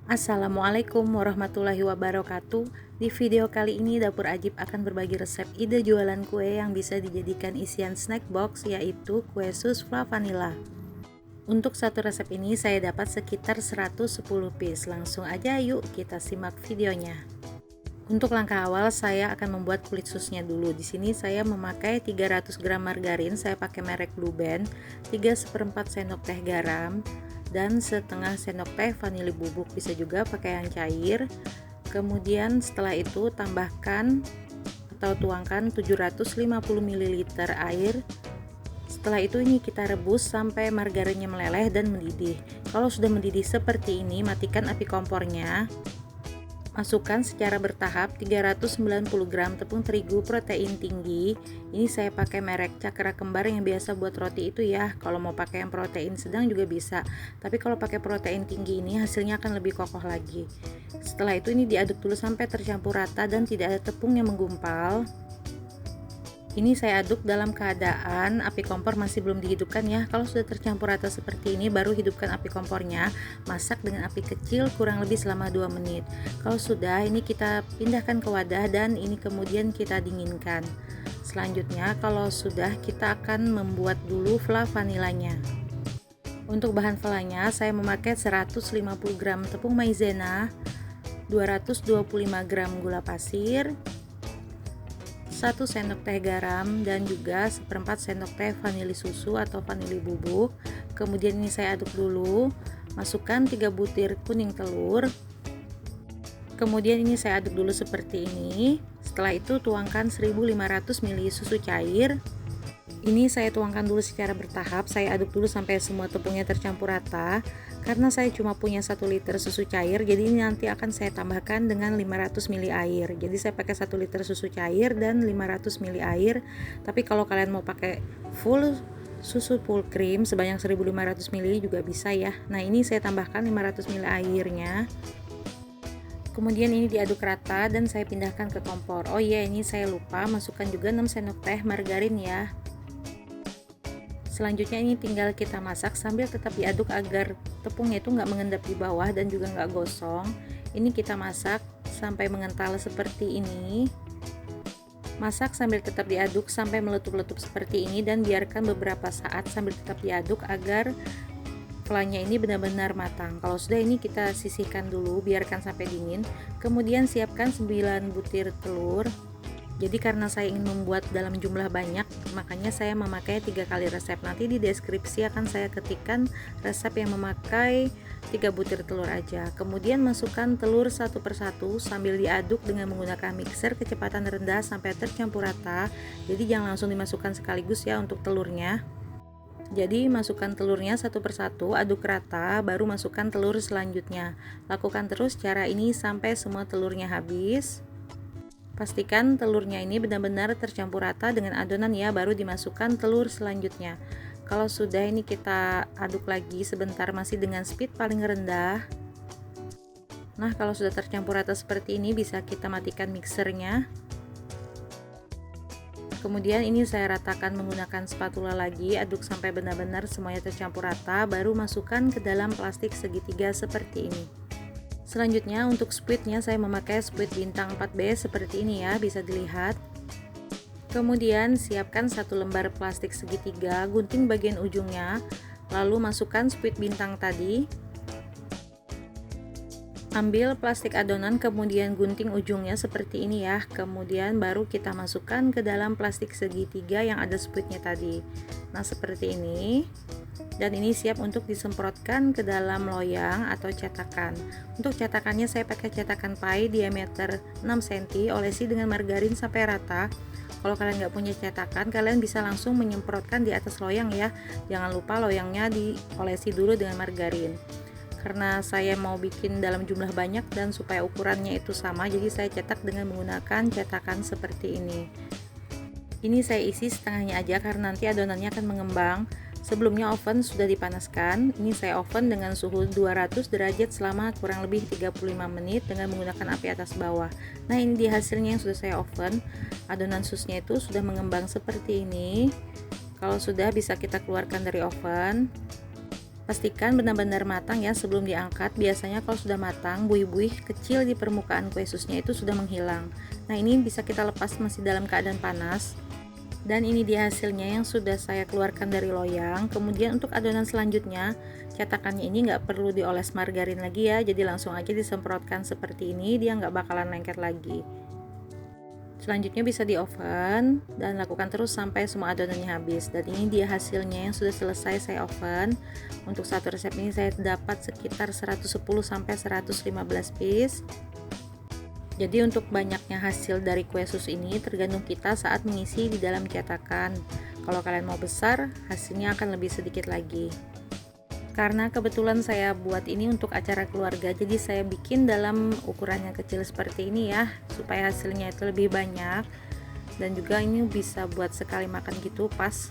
Assalamualaikum warahmatullahi wabarakatuh. Di video kali ini Dapur Ajib akan berbagi resep ide jualan kue yang bisa dijadikan isian snack box, yaitu kue sus fla vanilla. Untuk satu resep ini saya dapat sekitar 110 piece. Langsung aja yuk kita simak videonya. Untuk langkah awal saya akan membuat kulit susnya dulu. Di sini saya memakai 300 gram margarin, saya pakai merek Blue Band, 3/4 sendok teh garam, dan setengah sendok teh vanili bubuk, bisa juga pakai yang cair. Kemudian setelah itu tambahkan atau tuangkan 750 ml air. Setelah itu ini kita rebus sampai margarinnya meleleh dan mendidih. Kalau sudah mendidih seperti ini, matikan api kompornya. Masukkan secara bertahap 390 gram tepung terigu protein tinggi. Ini saya pakai merek Cakra Kembar yang biasa buat roti itu ya. Kalau mau pakai yang protein sedang juga bisa, tapi kalau pakai protein tinggi ini hasilnya akan lebih kokoh lagi. Setelah itu ini diaduk dulu sampai tercampur rata dan tidak ada tepung yang menggumpal. Ini saya aduk dalam keadaan api kompor masih belum dihidupkan ya. Kalau sudah tercampur rata seperti ini, baru hidupkan api kompornya. Masak dengan api kecil kurang lebih selama 2 menit. Kalau sudah, ini kita pindahkan ke wadah dan ini kemudian kita dinginkan. Selanjutnya, kalau sudah, kita akan membuat dulu fla vanilanya. Untuk bahan flanya, saya memakai 150 gram tepung maizena, 225 gram gula pasir, 1 sendok teh garam, dan juga 1/4 sendok teh vanili susu atau vanili bubuk. Kemudian ini saya aduk dulu. Masukkan 3 butir kuning telur. Kemudian ini saya aduk dulu seperti ini. Setelah itu tuangkan 1500 ml susu cair. Ini saya tuangkan dulu secara bertahap. Saya aduk dulu sampai semua tepungnya tercampur rata. Karena saya cuma punya 1 liter susu cair, jadi ini nanti akan saya tambahkan dengan 500 ml air. Jadi saya pakai 1 liter susu cair dan 500 ml air. Tapi kalau kalian mau pakai full susu full cream sebanyak 1500 ml juga bisa ya. Nah, ini saya tambahkan 500 ml airnya. Kemudian ini diaduk rata dan saya pindahkan ke kompor. Oh iya, ini saya lupa masukkan juga 6 sendok teh margarin ya. Selanjutnya ini tinggal kita masak sambil tetap diaduk agar tepungnya itu nggak mengendap di bawah dan juga nggak gosong. Ini kita masak sampai mengental seperti ini. Masak sambil tetap diaduk sampai meletup-letup seperti ini dan biarkan beberapa saat sambil tetap diaduk agar flanya ini benar-benar matang. Kalau sudah, ini kita sisihkan dulu, biarkan sampai dingin. Kemudian siapkan 9 butir telur. Jadi karena saya ingin membuat dalam jumlah banyak, makanya saya memakai 3 kali resep. Nanti di deskripsi akan saya ketikkan resep yang memakai 3 butir telur aja. Kemudian masukkan telur satu persatu sambil diaduk dengan menggunakan mixer kecepatan rendah sampai tercampur rata. Jadi jangan langsung dimasukkan sekaligus ya untuk telurnya. Jadi masukkan telurnya satu persatu, aduk rata, baru masukkan telur selanjutnya. Lakukan terus cara ini sampai semua telurnya habis. Pastikan telurnya ini benar-benar tercampur rata dengan adonan ya, baru dimasukkan telur selanjutnya. Kalau sudah, ini kita aduk lagi sebentar masih dengan speed paling rendah. Nah, kalau sudah tercampur rata seperti ini bisa kita matikan mixernya. Kemudian ini saya ratakan menggunakan spatula lagi, aduk sampai benar-benar semuanya tercampur rata, baru masukkan ke dalam plastik segitiga seperti ini. Selanjutnya untuk squidnya saya memakai squid bintang 4B seperti ini ya, bisa dilihat. Kemudian siapkan 1 lembar plastik segitiga, gunting bagian ujungnya, lalu masukkan squid bintang tadi. Ambil plastik adonan kemudian gunting ujungnya seperti ini ya. Kemudian baru kita masukkan ke dalam plastik segitiga yang ada squidnya tadi. Nah, seperti ini. Dan ini siap untuk disemprotkan ke dalam loyang atau cetakan. Untuk cetakannya saya pakai cetakan pai diameter 6 cm, olesi dengan margarin sampai rata. Kalau kalian nggak punya cetakan, kalian bisa langsung menyemprotkan di atas loyang ya. Jangan lupa loyangnya diolesi dulu dengan margarin. Karena saya mau bikin dalam jumlah banyak dan supaya ukurannya itu sama, jadi saya cetak dengan menggunakan cetakan seperti ini. Ini saya isi setengahnya aja karena nanti adonannya akan mengembang. Sebelumnya oven sudah dipanaskan. Ini saya oven dengan suhu 200 derajat selama kurang lebih 35 menit dengan menggunakan api atas bawah. Nah, ini di hasilnya yang sudah saya oven. Adonan susnya itu sudah mengembang seperti ini. Kalau sudah, bisa kita keluarkan dari oven. Pastikan benar-benar matang ya sebelum diangkat. Biasanya kalau sudah matang, buih-buih kecil di permukaan kue susnya itu sudah menghilang. Nah, ini bisa kita lepas masih dalam keadaan panas. Dan ini dia hasilnya yang sudah saya keluarkan dari loyang. Kemudian untuk adonan selanjutnya, cetakannya ini nggak perlu dioles margarin lagi ya, jadi langsung aja disemprotkan seperti ini, dia nggak bakalan lengket lagi. Selanjutnya bisa di oven dan lakukan terus sampai semua adonannya habis. Dan ini dia hasilnya yang sudah selesai saya oven. Untuk satu resep ini saya dapat sekitar 110-115 piece. Jadi untuk banyaknya hasil dari kue sus ini tergantung kita saat mengisi di dalam cetakan. Kalau kalian mau besar, hasilnya akan lebih sedikit lagi. Karena kebetulan saya buat ini untuk acara keluarga, jadi saya bikin dalam ukuran yang kecil seperti ini ya, supaya hasilnya itu lebih banyak. Dan juga ini bisa buat sekali makan gitu pas.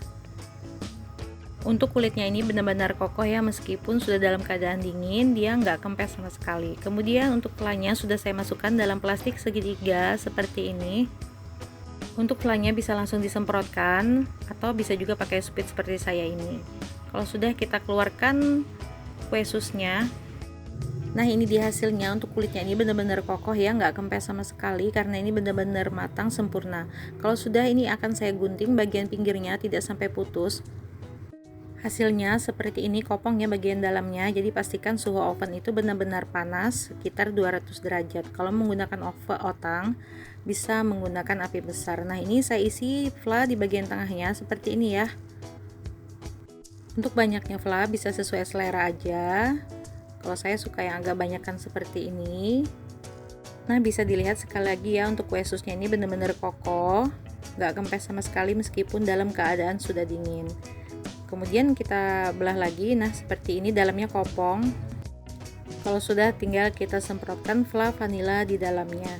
Untuk kulitnya ini benar-benar kokoh ya, meskipun sudah dalam keadaan dingin, dia nggak kempes sama sekali. Kemudian untuk flannya sudah saya masukkan dalam plastik segitiga seperti ini. Untuk flannya bisa langsung disemprotkan atau bisa juga pakai spit seperti saya ini. Kalau sudah kita keluarkan kue susnya, nah ini dia hasilnya. Untuk kulitnya ini benar-benar kokoh ya, nggak kempes sama sekali karena ini benar-benar matang sempurna. Kalau sudah, ini akan saya gunting bagian pinggirnya tidak sampai putus. Hasilnya seperti ini kopong ya bagian dalamnya, jadi pastikan suhu oven itu benar-benar panas sekitar 200 derajat. Kalau menggunakan oven otang bisa menggunakan api besar. Nah, ini saya isi fla di bagian tengahnya seperti ini ya. Untuk banyaknya fla bisa sesuai selera aja. Kalau saya suka yang agak banyakkan seperti ini. Nah, bisa dilihat sekali lagi ya, untuk kue susnya ini benar-benar kokoh, nggak kempes sama sekali meskipun dalam keadaan sudah dingin. Kemudian kita belah lagi, nah seperti ini dalamnya kopong. Kalau sudah, tinggal kita semprotkan fla vanila di dalamnya.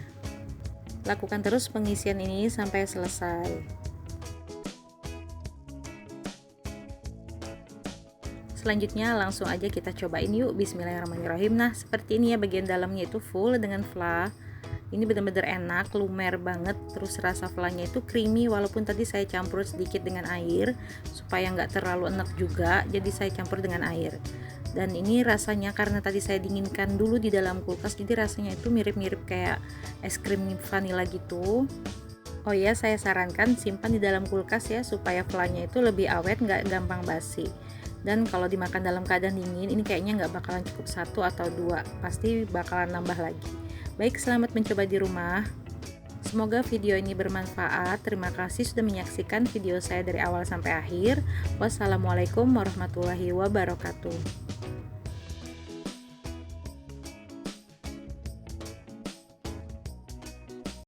Lakukan terus pengisian ini sampai selesai. Selanjutnya langsung aja kita cobain yuk. Bismillahirrahmanirrahim. Nah seperti ini ya, bagian dalamnya itu full dengan fla. Ini benar-benar enak, lumer banget. Terus rasa flanya itu creamy, walaupun tadi saya campur sedikit dengan air supaya nggak terlalu enak juga, jadi saya campur dengan air. Dan ini rasanya karena tadi saya dinginkan dulu di dalam kulkas, jadi rasanya itu mirip-mirip kayak es krim vanila gitu. Oh ya, saya sarankan simpan di dalam kulkas ya, supaya flanya itu lebih awet, nggak gampang basi. Dan kalau dimakan dalam keadaan dingin, ini kayaknya nggak bakalan cukup 1 atau 2, pasti bakalan nambah lagi. Baik, selamat mencoba di rumah. Semoga video ini bermanfaat. Terima kasih sudah menyaksikan video saya dari awal sampai akhir. Wassalamualaikum warahmatullahi wabarakatuh.